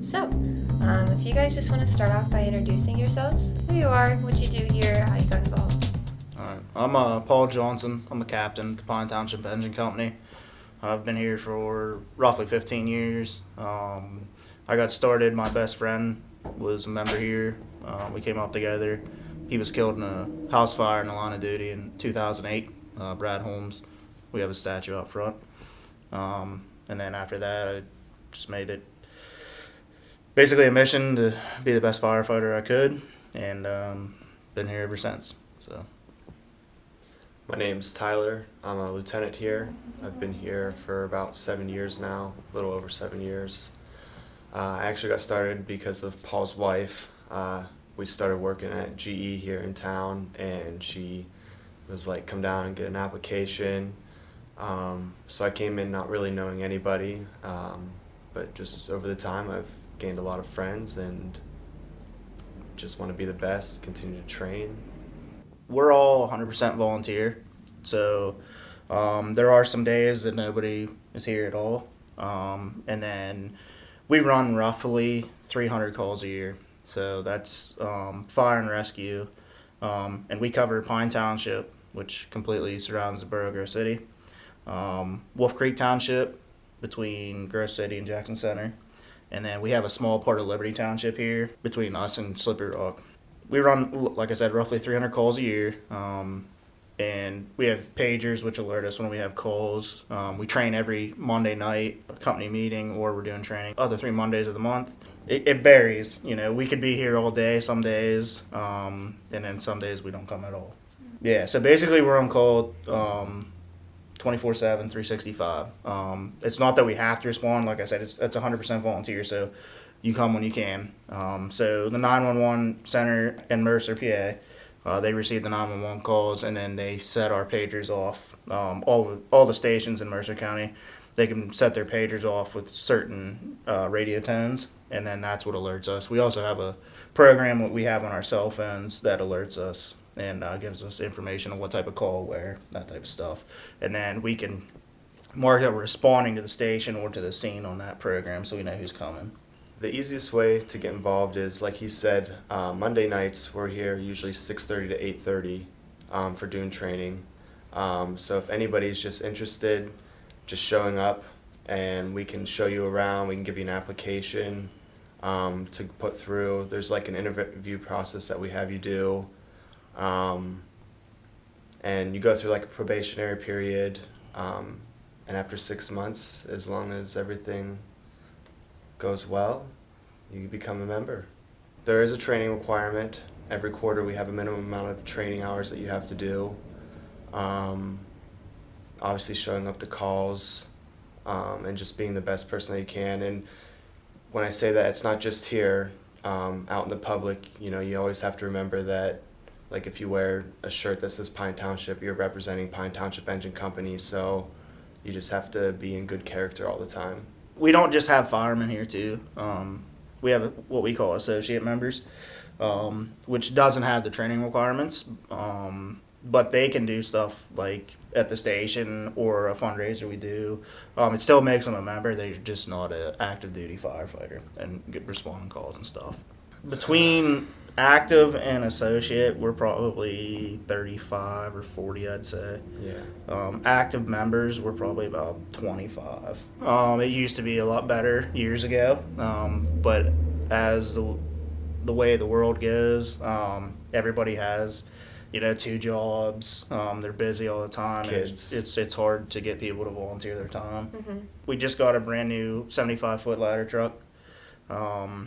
So, if you guys just want to start off by introducing yourselves, who you are, what you do here, how you got involved. All right. I'm Paul Johnson. I'm the captain at the Pine Township Engine Company. I've been here for roughly 15 years. I got started, my best friend was a member here. We came up together. He was killed in a house fire in the line of duty in 2008, Brad Holmes. We have a statue up front. And then after that, I just made it basically a mission to be the best firefighter I could, and been here ever since. So. My name's Tyler. I'm a lieutenant here. I've been here for about 7 years now, a little over 7 years. I actually got started because of Paul's wife. We started working at GE here in town, and she was like, come down and get an application. So I came in not really knowing anybody, but just over the time I've gained a lot of friends and just want to be the best, continue to train. We're all 100% volunteer, so there are some days that nobody is here at all, and then we run roughly 300 calls a year, so that's fire and rescue, and we cover Pine Township, which completely surrounds the borough of Grove City, Wolf Creek Township between Grove City and Jackson Center, and then we have a small part of Liberty Township here between us and Slippery Rock. We run, like I said, roughly 300 calls a year, and we have pagers which alert us when we have calls. We train every Monday night, a company meeting, or we're doing training other 3 Mondays of the month. It varies. You know, we could be here all day some days, and then some days we don't come at all. Yeah, so basically we're on call 24/7, 365. It's not that we have to respond. Like I said, it's 100% volunteer, so you come when you can. So the 911 center in Mercer, PA, they receive the 911 calls, and then they set our pagers off. All the stations in Mercer County, they can set their pagers off with certain radio tones, and then that's what alerts us. We also have a program that we have on our cell phones that alerts us and gives us information on what type of call, where, that type of stuff. And then we can mark that we're responding to the station or to the scene on that program so we know who's coming. The easiest way to get involved is, like he said, Monday nights we're here usually 6:30 to 8:30 for Dune Training. So if anybody's just interested, just showing up, and we can show you around, we can give you an application to put through. There's like an interview process that we have you do. And you go through like a probationary period, and after 6 months, as long as everything goes well, you become a member. There is a training requirement. Every quarter we have a minimum amount of training hours that you have to do. Obviously showing up to calls, and just being the best person that you can. And when I say that, it's not just here, out in the public. You know, you always have to remember that, like, if you wear a shirt that says Pine Township, you're representing Pine Township Engine Company, so you just have to be in good character all the time. We don't just have firemen here too. We have what we call associate members, which doesn't have the training requirements, but they can do stuff like at the station or a fundraiser we do. It still makes them a member. They're just not an active duty firefighter and responding calls and stuff. Between active and associate, we're probably 35 or 40, I'd say. Yeah. Active members, we're probably about 25. It used to be a lot better years ago, but as the way the world goes, everybody has, 2 jobs. They're busy all the time. Kids. It's hard to get people to volunteer their time. Mm-hmm. We just got a brand new 75-foot ladder truck,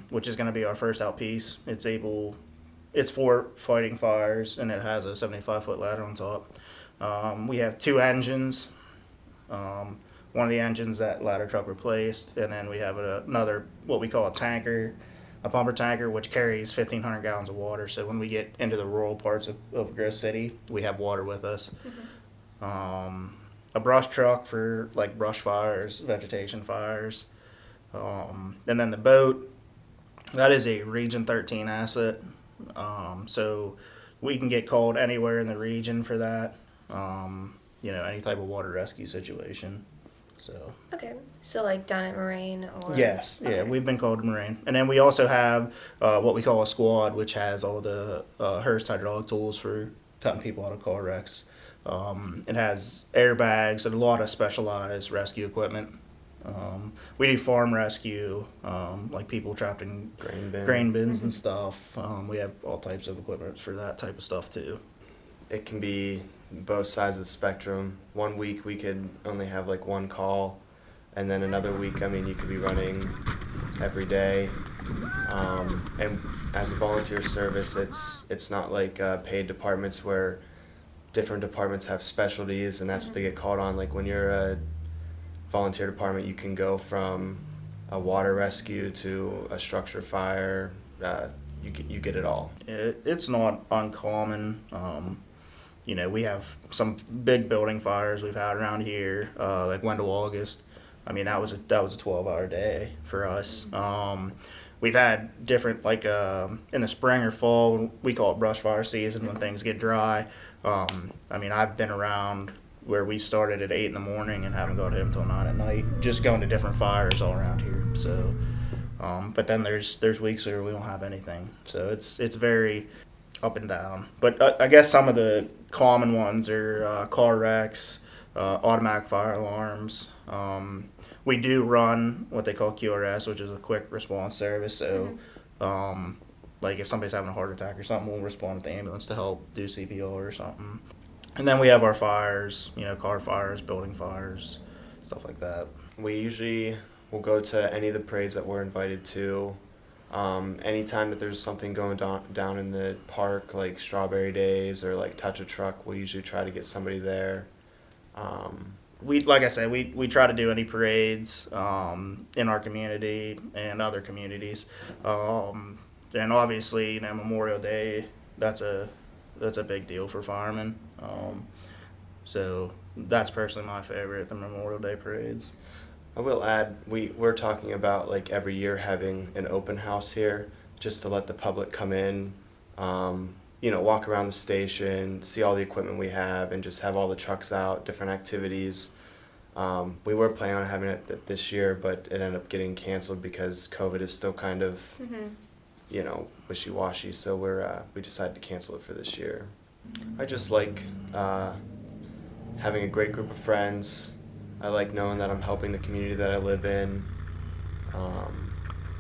which is going to be our first out piece. It's for fighting fires, and it has a 75-foot ladder on top. We have 2 engines. One of the engines that ladder truck replaced, and then we have another, what we call a pumper tanker, which carries 1,500 gallons of water. So when we get into the rural parts of Grove City, we have water with us. Mm-hmm. A brush truck for like brush fires, vegetation fires. And then the boat, that is a Region 13 asset. So we can get called anywhere in the region for that. Any type of water rescue situation. So. Okay. So like down at Moraine or Yes, yeah, Okay. we've been called to Marine, and then we also have what we call a squad, which has all the Hurst hydraulic tools for cutting people out of car wrecks. It has airbags and a lot of specialized rescue equipment. We do farm rescue, like people trapped in grain bins and stuff. We have all types of equipment for that type of stuff too. It can be both sides of the spectrum. One week we could only have like one call, and then another week, I mean, you could be running every day. And as a volunteer service, it's not like paid departments where different departments have specialties, and that's what they get called on. Like when you're a volunteer department, you can go from a water rescue to a structure fire. You get it all. It's not uncommon. We have some big building fires we've had around here, like Wendell August. I mean, that was a 12-hour day for us. We've had different, like in the spring or fall, we call it brush fire season when things get dry. I mean, I've been around where we started at 8 in the morning and haven't got home till 9 at night, just going to different fires all around here. So, but then there's weeks where we don't have anything. So it's very up and down. But I guess some of the common ones are car wrecks, automatic fire alarms. We do run what they call QRS, which is a quick response service. So, like if somebody's having a heart attack or something, we'll respond with the ambulance to help do CPR or something. And then we have our fires, car fires, building fires, stuff like that. We usually will go to any of the parades that we're invited to. Anytime that there's something going down in the park, like Strawberry Days or like Touch a Truck, we usually try to get somebody there. Like I said, we try to do any parades in our community and other communities. And obviously, Memorial Day, that's a big deal for firemen. So that's personally my favorite, the Memorial Day parades. I will add, we're talking about like every year having an open house here, just to let the public come in, walk around the station, see all the equipment we have, and just have all the trucks out, different activities. We were planning on having it this year, but it ended up getting canceled because COVID is still kind of, wishy-washy. So we decided to cancel it for this year. I just like having a great group of friends. I like knowing that I'm helping the community that I live in,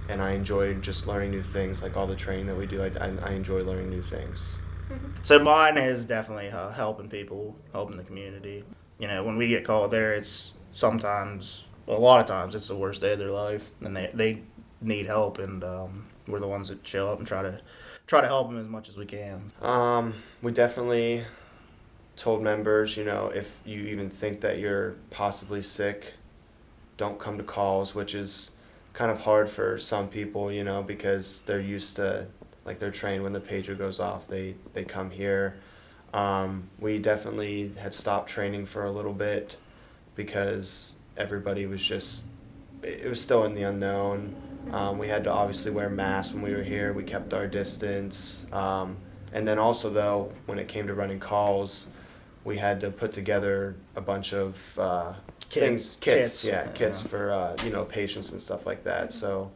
and I enjoy just learning new things, like all the training that we do. I enjoy learning new things. So mine is definitely helping people, helping the community. When we get called there, it's a lot of times, it's the worst day of their life, and they need help, and we're the ones that show up and try to help them as much as we can. We definitely told members, if you even think that you're possibly sick, don't come to calls, which is kind of hard for some people, because they're used to, like, they're trained when the pager goes off, they come here. We definitely had stopped training for a little bit because everybody was it was still in the unknown. We had to obviously wear masks when we were here. We kept our distance. And then also, though, when it came to running calls, we had to put together a bunch of kits for patients and stuff like that. So,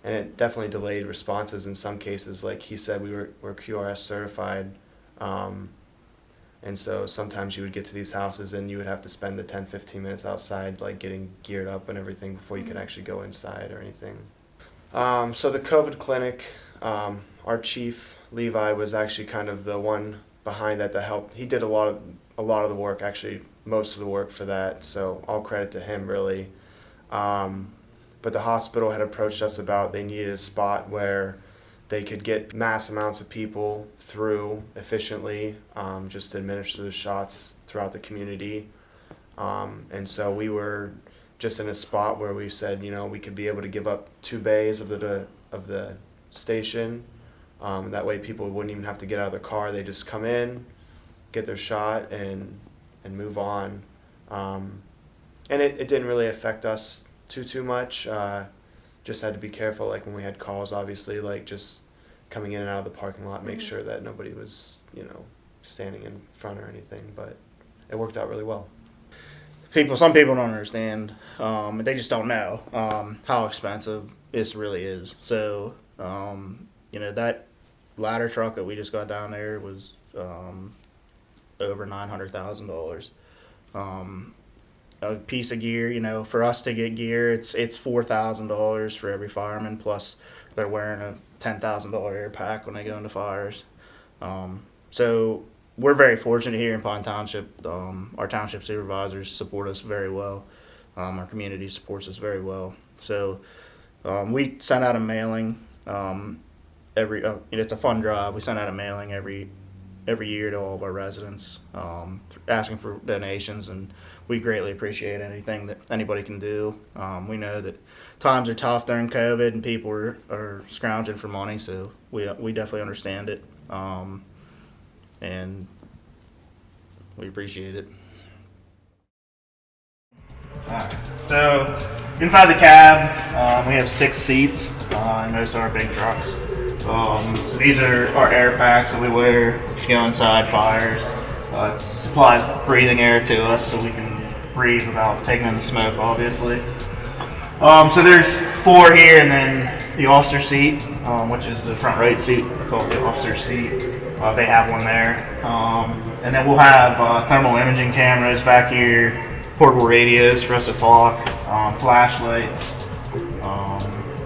and it definitely delayed responses in some cases. Like he said, we're QRS certified, and so sometimes you would get to these houses and you would have to spend the 10-15 minutes outside, like getting geared up and everything before you could actually go inside or anything. So the COVID clinic, our chief Levi was actually kind of the one behind that help. He did a lot of the work, actually most of the work for that, so all credit to him, really. But the hospital had approached us about they needed a spot where they could get mass amounts of people through efficiently, just to administer the shots throughout the community. And so we were just in a spot where we said, we could be able to give up 2 bays of the station. That way people wouldn't even have to get out of their car. They just come in, get their shot, and move on. And it didn't really affect us too much. Just had to be careful, like when we had calls, obviously, like just coming in and out of the parking lot, make sure that nobody was, standing in front or anything. But it worked out really well. some people don't understand. They just don't know how expensive this really is. So, that ladder truck that we just got down there was over $900,000. A piece of gear, for us to get gear, it's $4,000 for every fireman. Plus, they're wearing a $10,000 air pack when they go into fires. So we're very fortunate here in Pine Township. Our township supervisors support us very well. Our community supports us very well. So we send out a mailing it's a fun drive. We send out a mailing every year to all of our residents, asking for donations, and we greatly appreciate anything that anybody can do. We know that times are tough during COVID and people are scrounging for money, so we definitely understand it, and we appreciate it. Alright, so inside the cab, we have 6 seats in most of our big trucks. So these are our air packs that we wear to go inside fires. It supplies breathing air to us so we can breathe without taking in the smoke, obviously. So there's 4 here, and then the officer seat, which is the front right seat, I call it the officer seat. They have one there. And then we'll have thermal imaging cameras back here, portable radios for us to talk, flashlights,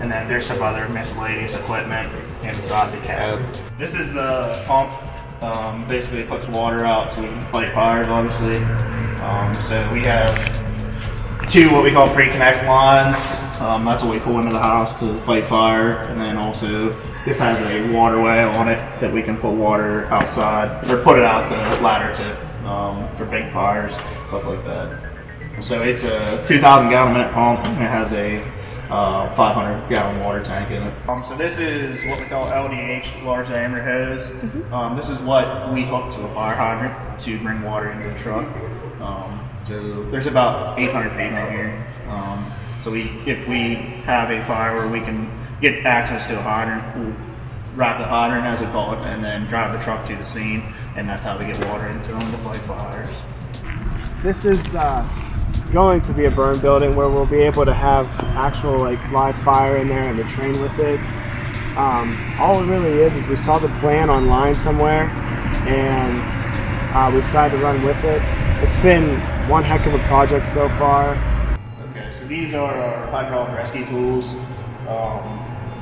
and then there's some other miscellaneous equipment inside the cab. This is the pump. Basically it puts water out so we can fight fires, obviously. So we have 2 what we call pre-connect lines. That's what we pull into the house to fight fire. And then also this has a waterway on it that we can put water outside, or put it out the ladder tip for big fires, stuff like that. So it's a 2,000 gallon a minute pump. It has a 500 gallon water tank in it. So this is what we call LDH, large diameter hose. This is what we hook to a fire hydrant to bring water into the truck. So there's about 800 feet in here. So if we have a fire where we can get access to a hydrant, we'll wrap the hydrant, as we call it, and then drive the truck to the scene, and that's how we get water into them to fight fires. This is going to be a burn building where we'll be able to have actual live fire in there and to train with it. All it really is we saw the plan online somewhere, and we decided to run with it. It's been one heck of a project so far. Okay, so these are our hydraulic rescue tools.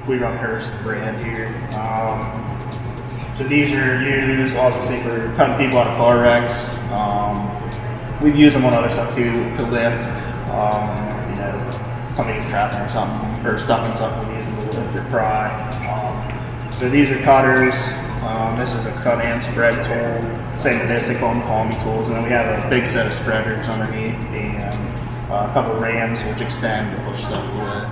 We run Hurst brand here. So these are used obviously for cutting people out of car wrecks. We've used them on other stuff too, to lift. Somebody's trapping or something, or stuck in something, we use them to lift or pry. So these are cutters. This is a cut and spread tool. Same with this, they call them palmy tools. And then we have a big set of spreaders underneath, and a couple rams which extend to push stuff away.